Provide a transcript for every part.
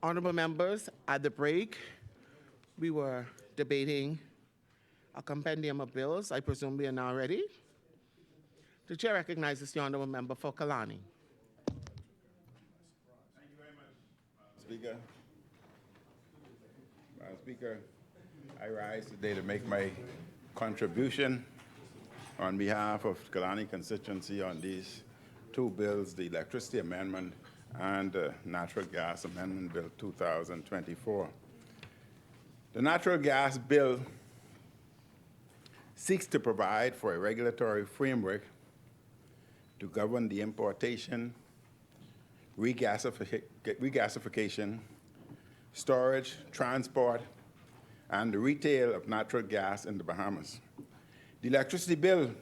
Honorable members, at the break, we were debating a compendium of bills. I presume we are now ready. The chair recognizes the honorable member for Killarney. Thank you very much, Speaker. Madam Speaker, I rise today to make my contribution on behalf of Killarney constituency on these two bills, the Electricity Amendment and the Natural Gas Amendment Bill 2024. The Natural Gas Bill seeks to provide for a regulatory framework to govern the importation, regasification, storage, transport, and the retail of natural gas in the Bahamas. The Electricity Bill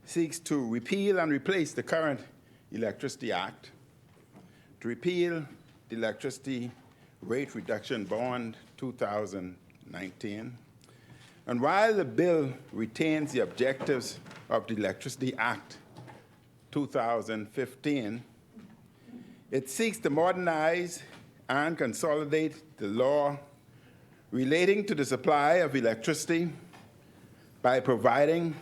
seeks to repeal and replace the current Electricity Act, to repeal the Electricity Rate Reduction Bond 2019. And while the bill retains the objectives of the Electricity Act 2015, it seeks to modernize and consolidate the law relating to the supply of electricity by providing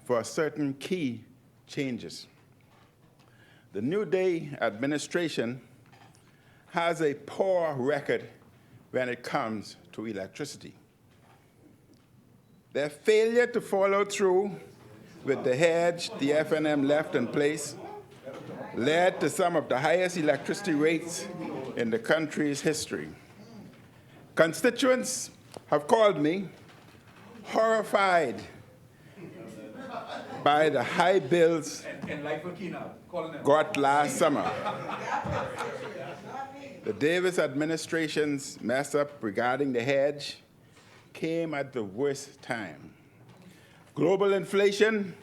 for certain key changes. The New Day administration has a poor record when it comes to electricity. Their failure to follow through with the hedge the FNM left in place led to some of the highest electricity rates in the country's history. Constituents have called me horrified by the high bills got last summer. The Davis administration's mess up regarding the hedge came at the worst time. Global inflation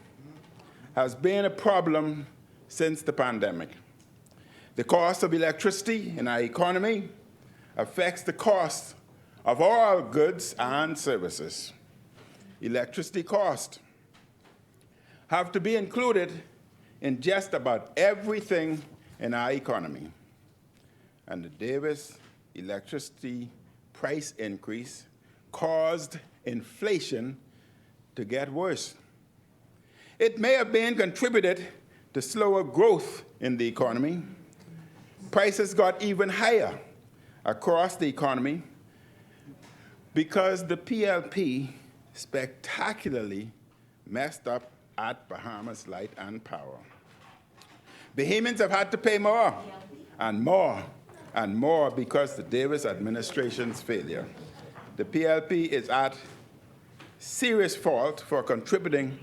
has been a problem since the pandemic. The cost of electricity in our economy affects the cost of all goods and services. Electricity costs have to be included in just about everything in our economy. And the Davis electricity price increase caused inflation to get worse. It may have been contributed to slower growth in the economy. Prices got even higher across the economy because the PLP spectacularly messed up at Bahamas Light and Power. Bahamians have had to pay more and more and more because of the Davis administration's failure. The PLP is at serious fault for contributing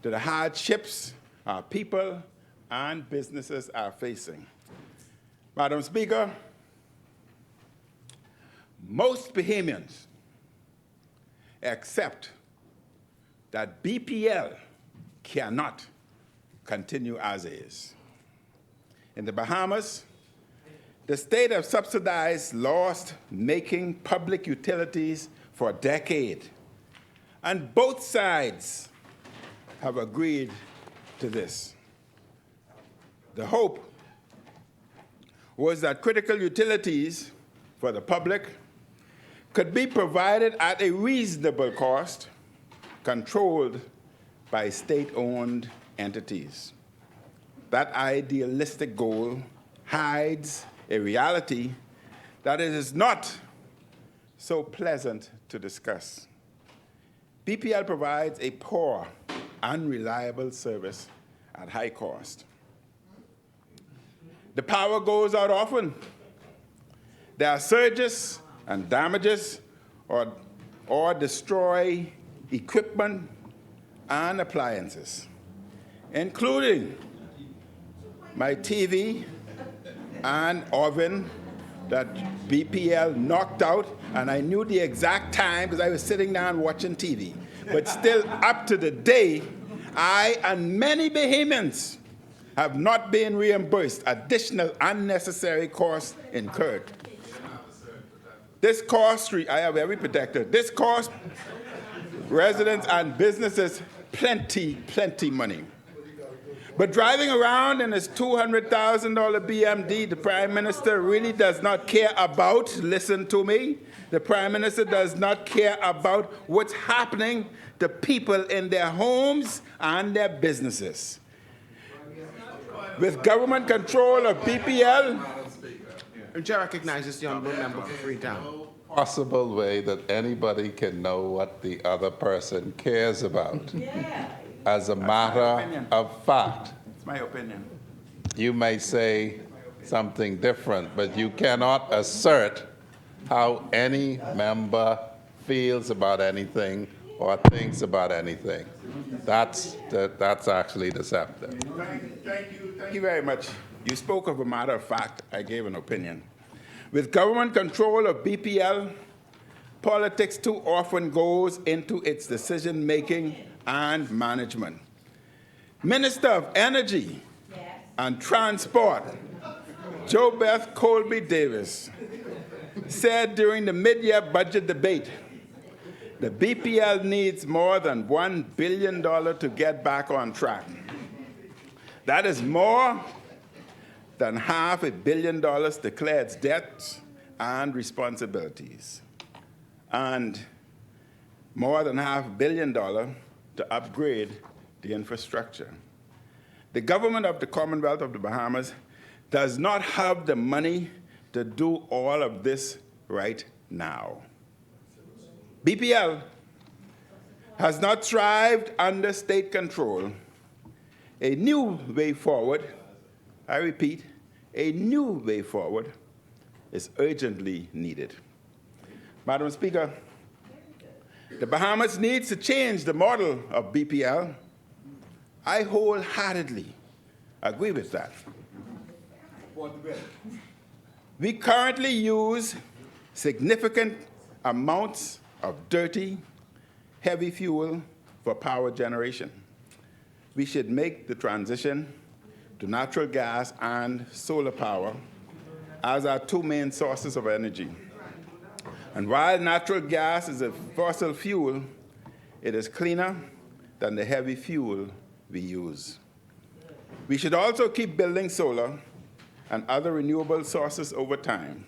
to the hardships our people and businesses are facing. Madam Speaker, most Bahamians accept that BPL cannot continue as is. In the Bahamas, the state have subsidized loss-making public utilities for a decade, and both sides have agreed to this. The hope was that critical utilities for the public could be provided at a reasonable cost, controlled by state-owned entities. That idealistic goal hides a reality that it is not so pleasant to discuss. BPL provides a poor, unreliable service at high cost. The power goes out often. There are surges and damages or destroy equipment and appliances, including my TV and oven that BPL knocked out, and I knew the exact time because I was sitting down watching TV. But still, up to the day, I and many Bahamians have not been reimbursed additional unnecessary costs incurred. This cost, I have every protector. This cost residents and businesses plenty money. But driving around in his $200,000 BMD, the Prime Minister really does not care about, listen to me, the Prime Minister does not care about what's happening to people in their homes and their businesses. With government control of BPL, The chair recognizes the honourable member for Freetown. Possible way that anybody can know what the other person cares about. As a matter of fact, it's my opinion. you may say something different, but you cannot assert how any member feels about anything or thinks about anything. That's actually deceptive. Thank you very much. You spoke of a matter of fact. I gave an opinion. With government control of BPL, politics too often goes into its decision-making and management. Minister of Energy and Transport, JoBeth Colby Davis, said during the mid-year budget debate, the BPL needs more than $1 billion to get back on track. That is more than $500 million to clear its debts and responsibilities, and more than $500 million to upgrade the infrastructure. The government of the Commonwealth of the Bahamas does not have the money to do all of this right now. BPL has not thrived under state control. A new way forward, I repeat, a new way forward is urgently needed. Madam Speaker, the Bahamas needs to change the model of BPL. I wholeheartedly agree with that. We currently use significant amounts of dirty, heavy fuel for power generation. We should make the transition to natural gas and solar power as our two main sources of energy. And while natural gas is a fossil fuel, it is cleaner than the heavy fuel we use. We should also keep building solar and other renewable sources over time,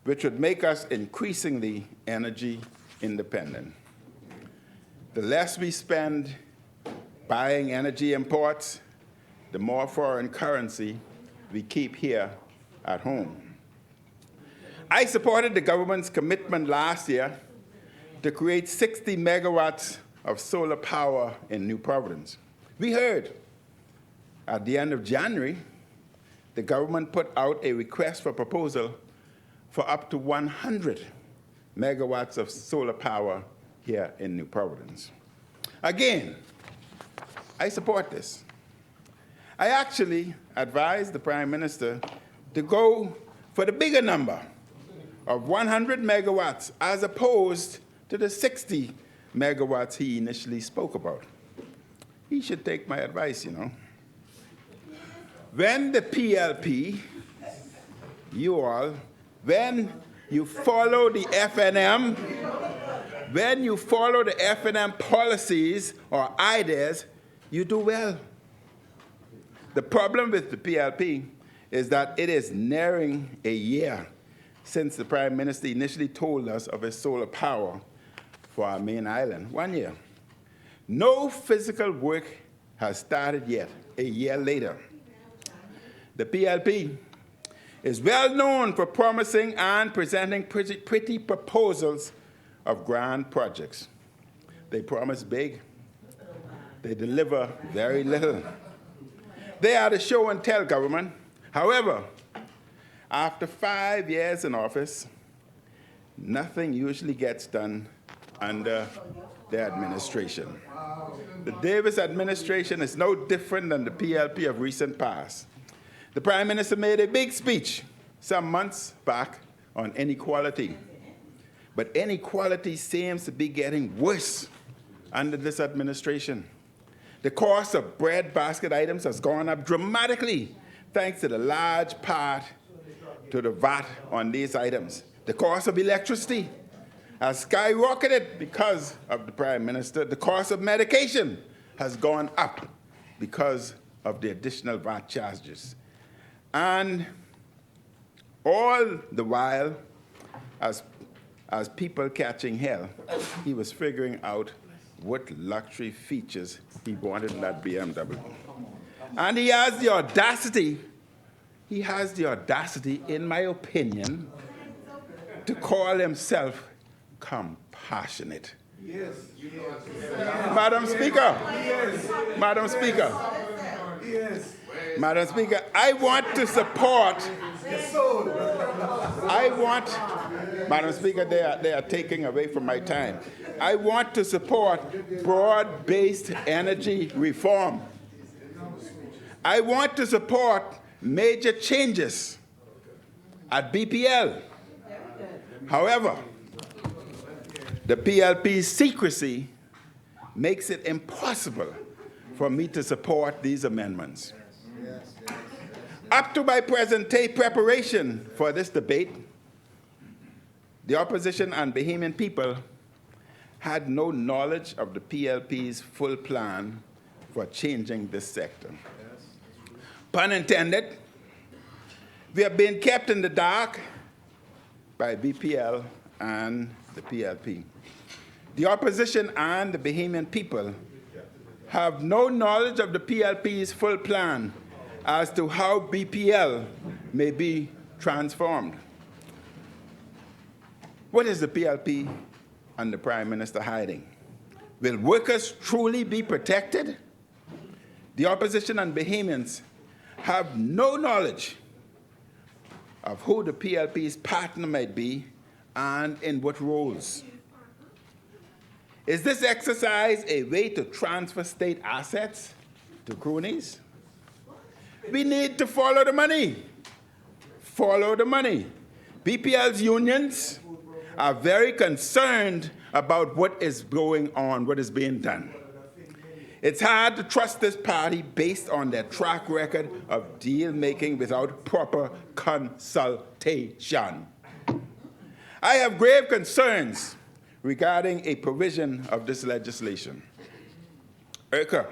which would make us increasingly energy independent. The less we spend buying energy imports, the more foreign currency we keep here at home. I supported the government's commitment last year to create 60 megawatts of solar power in New Providence. We heard at the end of January, the government put out a request for proposal for up to 100 megawatts of solar power here in New Providence. Again, I support this. I actually advised the Prime Minister to go for the bigger number of 100 megawatts as opposed to the 60 megawatts he initially spoke about. He should take my advice, you know. When the PLP, when you follow the FNM, when you follow the FNM policies or ideas, you do well. The problem with the PLP is that it is nearing a year since the Prime Minister initially told us of his solar power for our main island. 1 year. No physical work has started yet, a year later. The PLP is well known for promising and presenting pretty proposals of grand projects. They promise big. They deliver very little. They are the show and tell government. However, after 5 years in office, nothing usually gets done under their administration. The Davis administration is no different than the PLP of recent past. The Prime Minister made a big speech some months back on inequality. But inequality seems to be getting worse under this administration. The cost of bread basket items has gone up dramatically thanks to the large part to the VAT on these items. The cost of electricity has skyrocketed because of the Prime Minister. The cost of medication has gone up because of the additional VAT charges. And all the while, as people catching hell, he was figuring out what luxury features he wanted in that BMW. And he has the audacity, in my opinion, to call himself compassionate. Yes. Madam Speaker, Madam Speaker, Madam Speaker, I want to support, Madam Speaker, they are taking away from my time. I want to support broad-based energy reform. I want to support major changes at BPL. However, the PLP's secrecy makes it impossible for me to support these amendments. Up to my present day preparation for this debate, the opposition and Bahamian people had no knowledge of the PLP's full plan for changing this sector. Pun intended, we have been kept in the dark by BPL and the PLP. The opposition and the Bahamian people have no knowledge of the PLP's full plan as to how BPL may be transformed. What is the PLP and the Prime Minister hiding? Will workers truly be protected? The opposition and Bahamians have no knowledge of who the PLP's partner might be and in what roles. Is this exercise a way to transfer state assets to cronies? We need to follow the money. Follow the money. BPL's unions are very concerned about what is going on, what is being done. It's hard to trust this party based on their track record of deal-making without proper consultation. I have grave concerns regarding a provision of this legislation. ERCA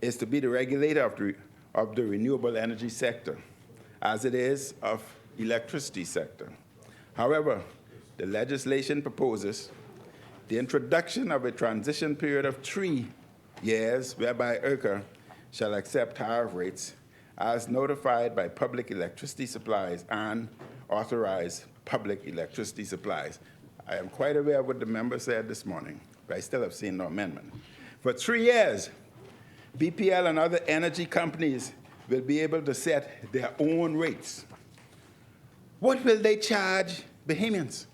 is to be the regulator of the renewable energy sector, as it is of electricity sector. However, the legislation proposes the introduction of a transition period of 3 years whereby ERCA shall accept tariff rates as notified by public electricity supplies and authorize public electricity supplies. I am quite aware of what the member said this morning, but I still have seen no amendment. For 3 years, BPL and other energy companies will be able to set their own rates. What will they charge Bahamians?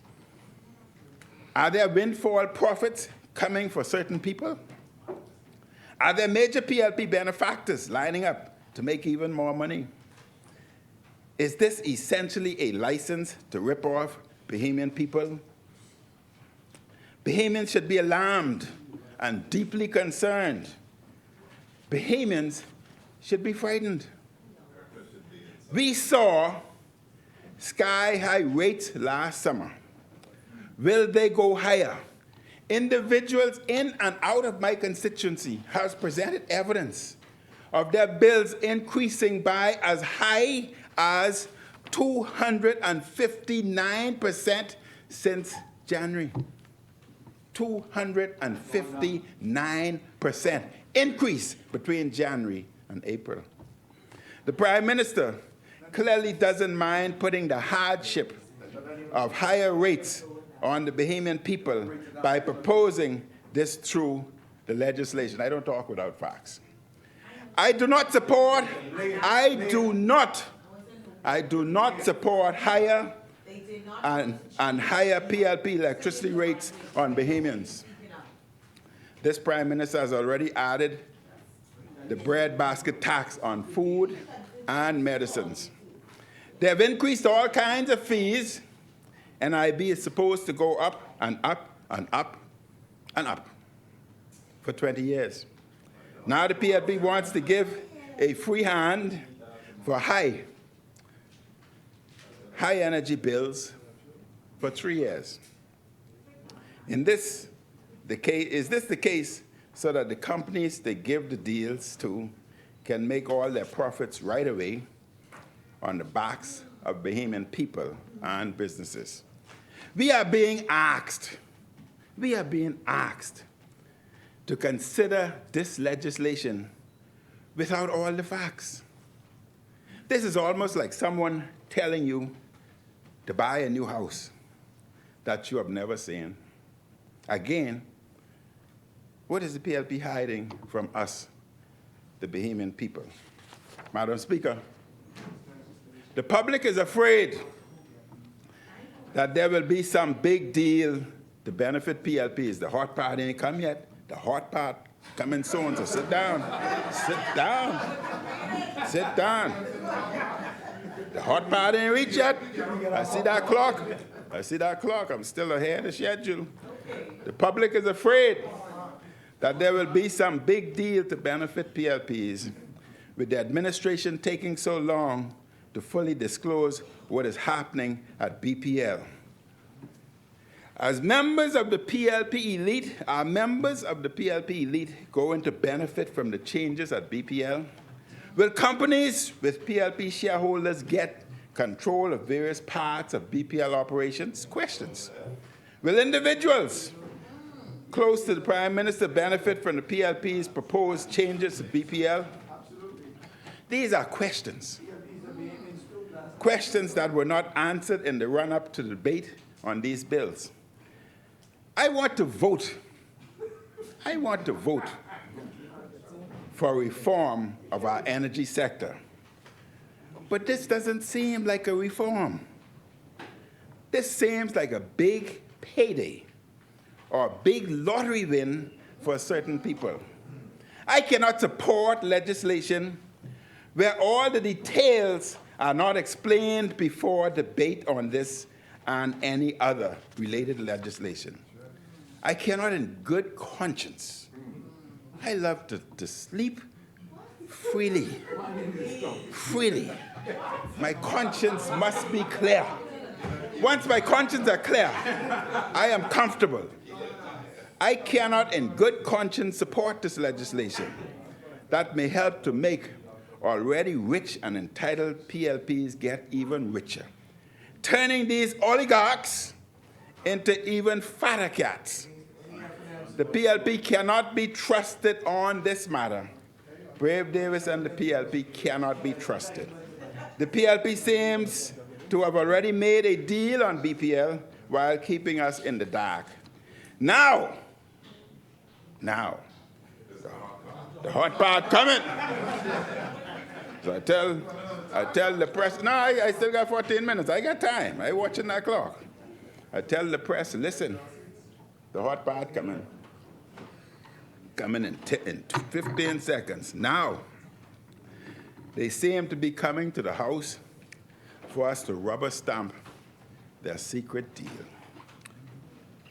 Are there windfall profits coming for certain people? Are there major PLP benefactors lining up to make even more money? Is this essentially a license to rip off Bahamian people? Bahamians should be alarmed and deeply concerned. Bahamians should be frightened. We saw sky-high rates last summer. Will they go higher? Individuals in and out of my constituency have presented evidence of their bills increasing by as high as 259% since January. 259% increase between January and April. The Prime Minister clearly doesn't mind putting the hardship of higher rates on the Bahamian people by proposing this through the legislation. I don't talk without facts. I do not support higher and higher PLP electricity rates on Bahamians. This Prime Minister has already added the breadbasket tax on food and medicines. They have increased all kinds of fees. NIB is supposed to go up and up and up and up for 20 years. Now the PLP wants to give a free hand for high energy bills for 3 years. Is this the case so that the companies they give the deals to can make all their profits right away on the backs of Bahamian people and businesses. We are being asked to consider this legislation without all the facts. This is almost like someone telling you to buy a new house that you have never seen. Again, what is the PLP hiding from us, the Bahamian people? Madam Speaker, the public is afraid that there will be some big deal to benefit PLPs. The hot part ain't come yet. The hot part coming soon, so sit down. Sit down. Sit down. The hot part ain't reached yet. I see that clock. I'm still ahead of the schedule. The public is afraid that there will be some big deal to benefit PLPs, with the administration taking so long to fully disclose what is happening at BPL. As members of the PLP elite, are members of the PLP elite going to benefit from the changes at BPL? Will companies with PLP shareholders get control of various parts of BPL operations? Questions. Will individuals close to the Prime Minister benefit from the PLP's proposed changes to BPL? These are questions. Questions that were not answered in the run-up to the debate on these bills. I want to vote for reform of our energy sector. But this doesn't seem like a reform. This seems like a big payday or a big lottery win for certain people. I cannot support legislation where all the details are not explained before debate on this and any other related legislation. I cannot in good conscience. I love to sleep freely. My conscience must be clear. Once my conscience is clear, I am comfortable. I cannot in good conscience support this legislation that may help to make already rich and entitled PLPs get even richer, turning these oligarchs into even fatter cats. The PLP cannot be trusted on this matter. Brave Davis and the PLP cannot be trusted. The PLP seems to have already made a deal on BPL while keeping us in the dark. Now, the hot part coming. So I tell the press, no, I still got 14 minutes. I got time. I watching that clock. I tell the press, listen, the hot part coming in 15 seconds. Now, they seem to be coming to the House for us to rubber stamp their secret deal.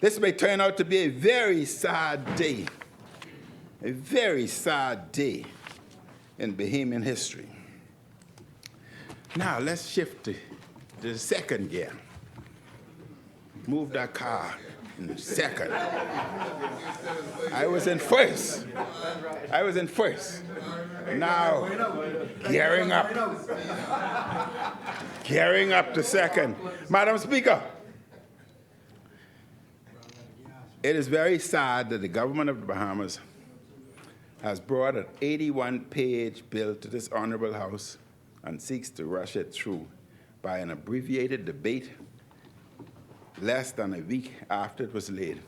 This may turn out to be a very sad day in Bahamian history. Now, let's shift to the second gear. Move that car in second. I was in first. Now, gearing up to second. Madam Speaker, it is very sad that the government of the Bahamas has brought an 81-page bill to this honorable House and seeks to rush it through by an abbreviated debate less than a week after it was laid.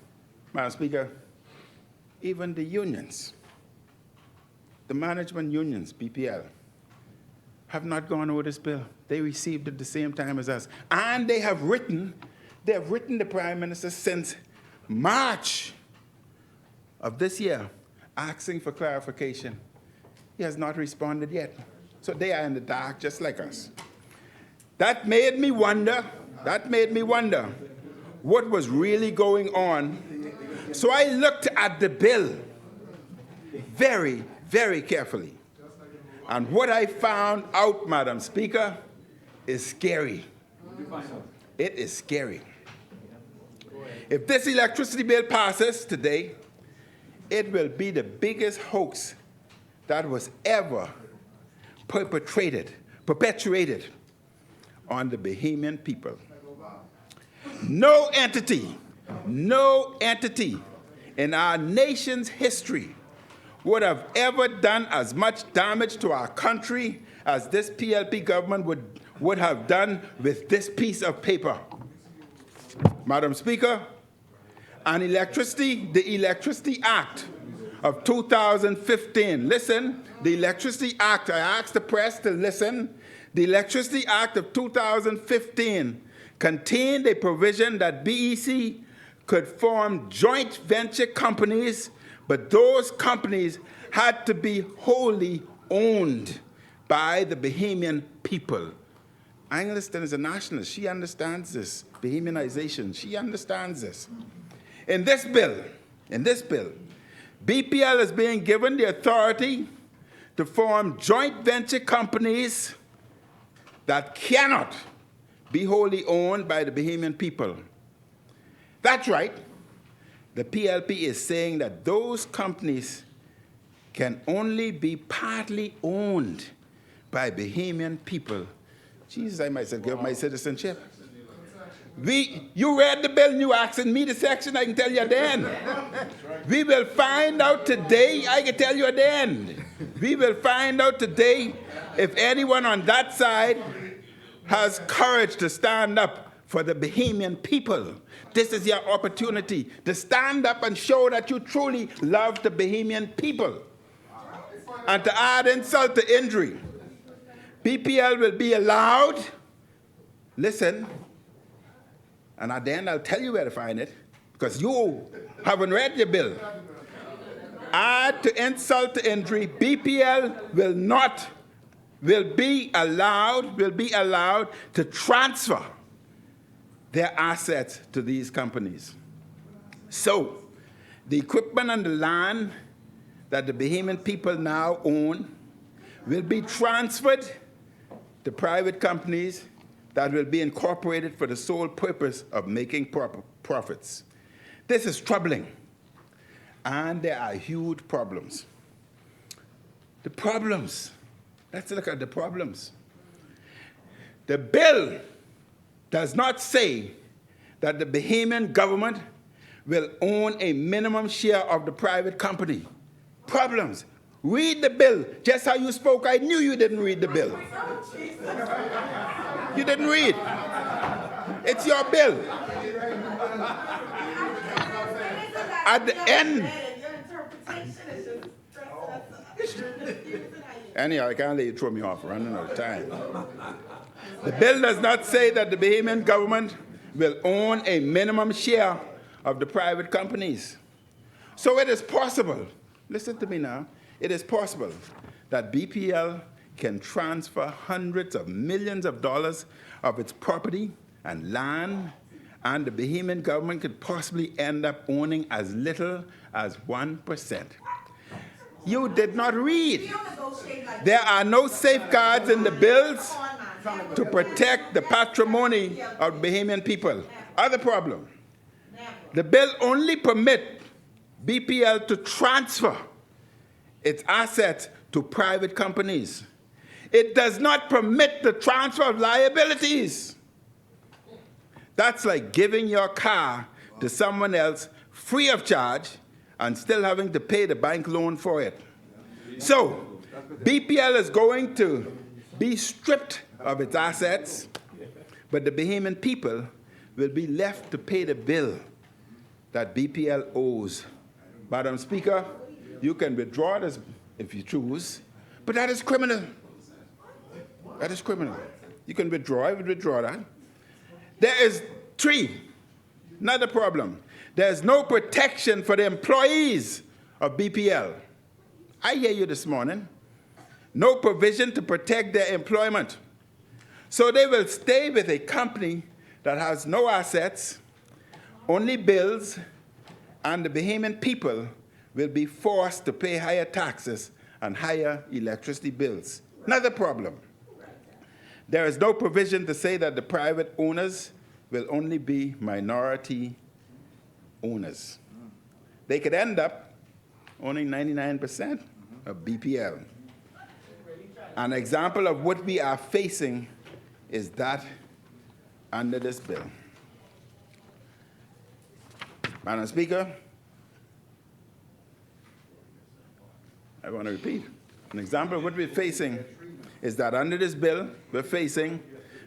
Madam Speaker, even the unions, the management unions, BPL, have not gone over this bill. They received it the same time as us. And they have written the Prime Minister since March of this year, asking for clarification. He has not responded yet. So they are in the dark just like us. That made me wonder what was really going on. So I looked at the bill very, very carefully. And what I found out, Madam Speaker, is scary. It is scary. If this electricity bill passes today, it will be the biggest hoax that was ever perpetrated on the Bahamian people. No entity in our nation's history would have ever done as much damage to our country as this PLP government would have done with this piece of paper. Madam Speaker, the Electricity Act of 2015. Listen, the Electricity Act, I asked the press to listen. The Electricity Act of 2015 contained a provision that BEC could form joint venture companies, but those companies had to be wholly owned by the Bahamian people. Angliston is a nationalist. She understands this. Bahamianization, she understands this. In this bill, BPL is being given the authority to form joint venture companies that cannot be wholly owned by the Bahamian people. That's right. The PLP is saying that those companies can only be partly owned by Bahamian people. Jesus, I might say, give my citizenship. You read the bill and you asking me the section, I can tell you then. We will find out today, I can tell you then. We will find out today if anyone on that side has courage to stand up for the Bahamian people. This is your opportunity to stand up and show that you truly love the Bahamian people. And to add insult to injury, BPL will be allowed, listen, and then I'll tell you where to find it, because you haven't read your bill. Add to insult to injury, BPL will be allowed to transfer their assets to these companies. So, the equipment and the land that the Bahamian people now own will be transferred to private companies that will be incorporated for the sole purpose of making profits. This is troubling, and there are huge problems. The problems, let's look at the problems. The bill does not say that the Bahamian government will own a minimum share of the private company. Problems. Read the bill. Just how you spoke, I knew you didn't read the bill. You didn't read. It's your bill. At the end. Anyhow, I can't let you throw me off. Running out of time. The bill does not say that the Bahamian government will own a minimum share of the private companies. So it is possible, listen to me now, it is possible that BPL can transfer hundreds of millions of dollars of its property and land, and the Bahamian government could possibly end up owning as little as 1%. You did not read. There are no safeguards in the bills to protect the patrimony of Bahamian people. Other problem, the bill only permits BPL to transfer its assets to private companies. It does not permit the transfer of liabilities. That's like giving your car to someone else free of charge and still having to pay the bank loan for it. So, BPL is going to be stripped of its assets, but the Bahamian people will be left to pay the bill that BPL owes. Madam Speaker, you can withdraw this if you choose, but that is criminal. That is criminal. You can withdraw, I would withdraw that. There is another problem. There's no protection for the employees of BPL. I hear you this morning. No provision to protect their employment. So they will stay with a company that has no assets, only bills, and the Bahamian people will be forced to pay higher taxes and higher electricity bills. Another problem. There is no provision to say that the private owners will only be minority owners. They could end up Only 99% of BPL. An example of what we are facing is that under this bill. Madam Speaker, I want to repeat. An example of what we're facing is that under this bill, we're facing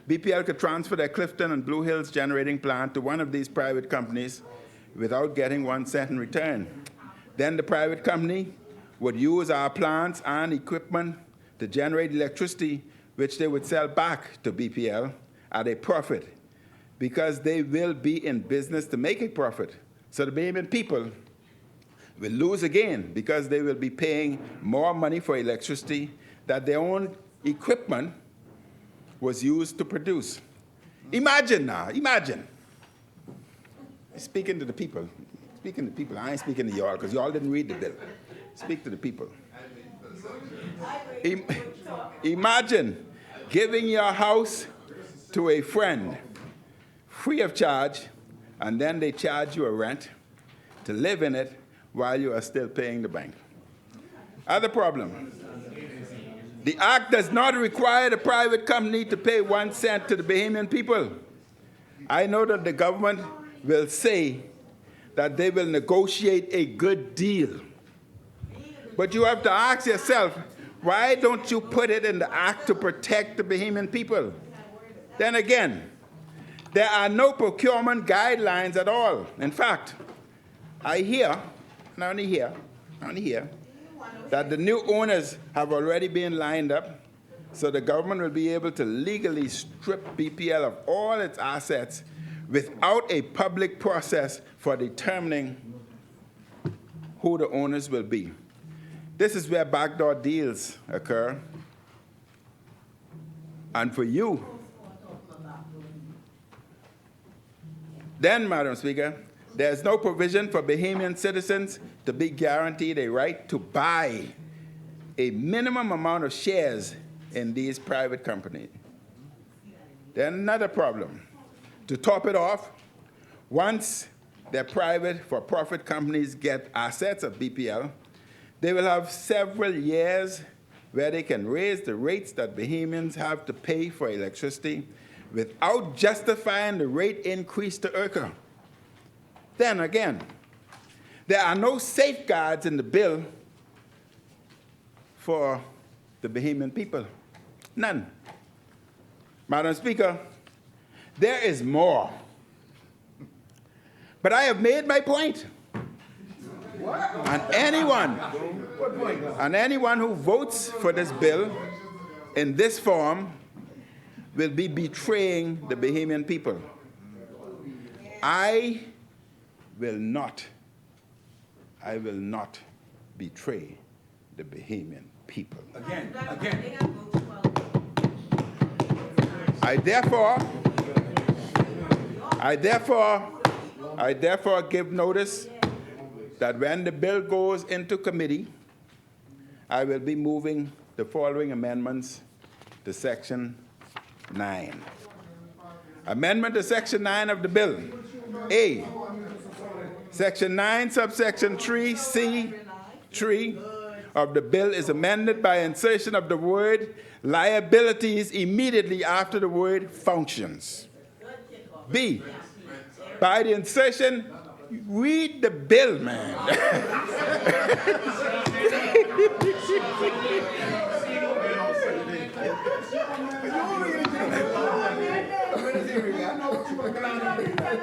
BPL could transfer their Clifton and Blue Hills generating plant to one of these private companies without getting 1 cent in return. Then the private company would use our plants and equipment to generate electricity, which they would sell back to BPL at a profit, because they will be in business to make a profit. So the Bahamian people will lose again, because they will be paying more money for electricity that their own equipment was used to produce. Imagine now, imagine. Speaking to the people. Speaking to people. I ain't speaking to y'all, because y'all didn't read the bill. Speak to the people. Imagine giving your house to a friend free of charge, and then they charge you a rent to live in it while you are still paying the bank. Other problem. The act does not require the private company to pay 1 cent to the Bahamian people. I know that the government will say that they will negotiate a good deal. But you have to ask yourself, why don't you put it in the act to protect the Bahamian people? Then again, there are no procurement guidelines at all. In fact, I hear, and I only hear, that the new owners have already been lined up, so the government will be able to legally strip BPL of all its assets without a public process for determining who the owners will be. This is where backdoor deals occur. And for you, then, Madam Speaker, there's no provision for Bahamian citizens to be guaranteed a right to buy a minimum amount of shares in these private companies. Then another problem. To top it off, once the private for-profit companies get assets of BPL, they will have several years where they can raise the rates that Bahamians have to pay for electricity without justifying the rate increase to ERCA. Then again, there are no safeguards in the bill for the Bahamian people. None. Madam Speaker, there is more. But I have made my point. And anyone who votes for this bill in this form will be betraying the Bahamian people. I will not betray the Bahamian people. Again. I therefore give notice that when the bill goes into committee, I will be moving the following amendments to Section 9. Amendment to Section 9 of the bill. A, Section 9, subsection 3C, 3 of the bill is amended by insertion of the word liabilities immediately after the word functions. B, by the insertion, read the bill, man.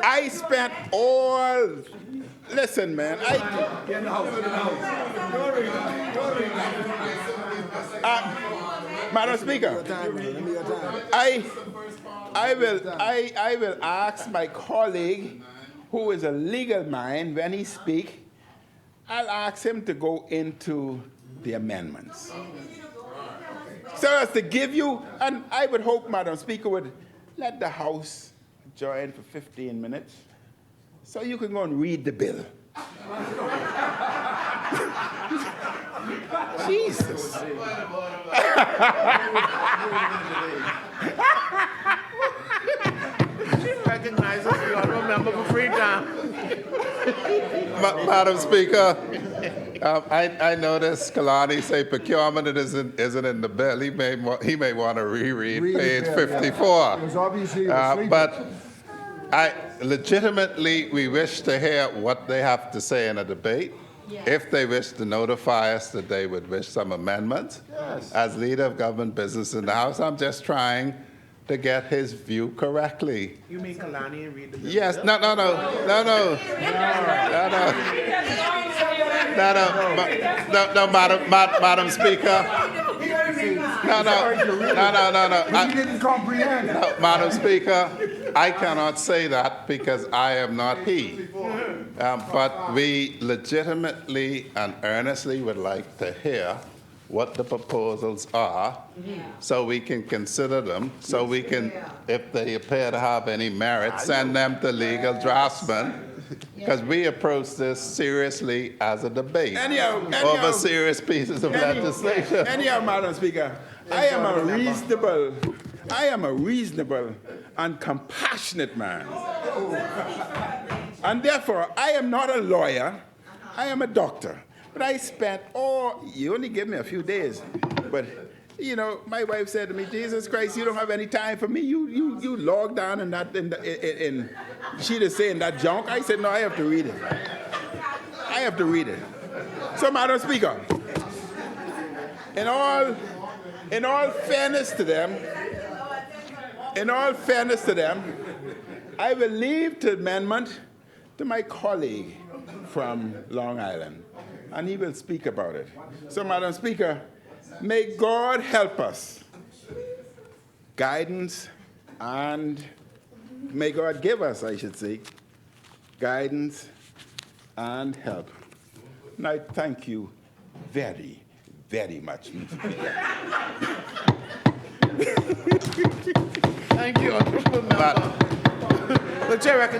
I spent all, listen, man. Madam Speaker, I will ask my colleague, who is a legal mind, when he speaks, I'll ask him to go into the amendments. So as to give you, and I would hope, Madam Speaker, would let the House join for 15 minutes so you can go and read the bill. Jesus. She recognizes the honorable member for Freetown. Madam Speaker, I noticed Killarney say procurement isn't in the bill. He may want to reread page 54. It was obviously But legitimately, we wish to hear what they have to say in a debate. Yes. If they wish to notify us that they would wish some amendments, as leader of government business in the House, I'm just trying to get his view correctly. You mean Killarney and read the bill? Yes, no, Madam Speaker. No. He didn't comprehend. No, Madam Speaker, I cannot say that because I am not he. But we legitimately and earnestly would like to hear what the proposals are so we can consider them, so we can, if they appear to have any merit, send them to legal draftsmen, because we approach this seriously as a debate over serious pieces of legislation. Anyhow, Madam Speaker, I am a reasonable and compassionate man. And therefore, I am not a lawyer, I am a doctor. But I spent you only give me a few days. But, you know, my wife said to me, Jesus Christ, you don't have any time for me. You log down in that, she'd have said in that junk. I said, no, I have to read it. I have to read it. So, Madam Speaker, in all fairness to them, I will leave the amendment to my colleague from Long Island, and he will speak about it. So, Madam Speaker, may God help us. Guidance and may God give us, I should say, guidance and help. And I thank you very, very much, Mr. Speaker. Thank you, honorable member. The chair recognizes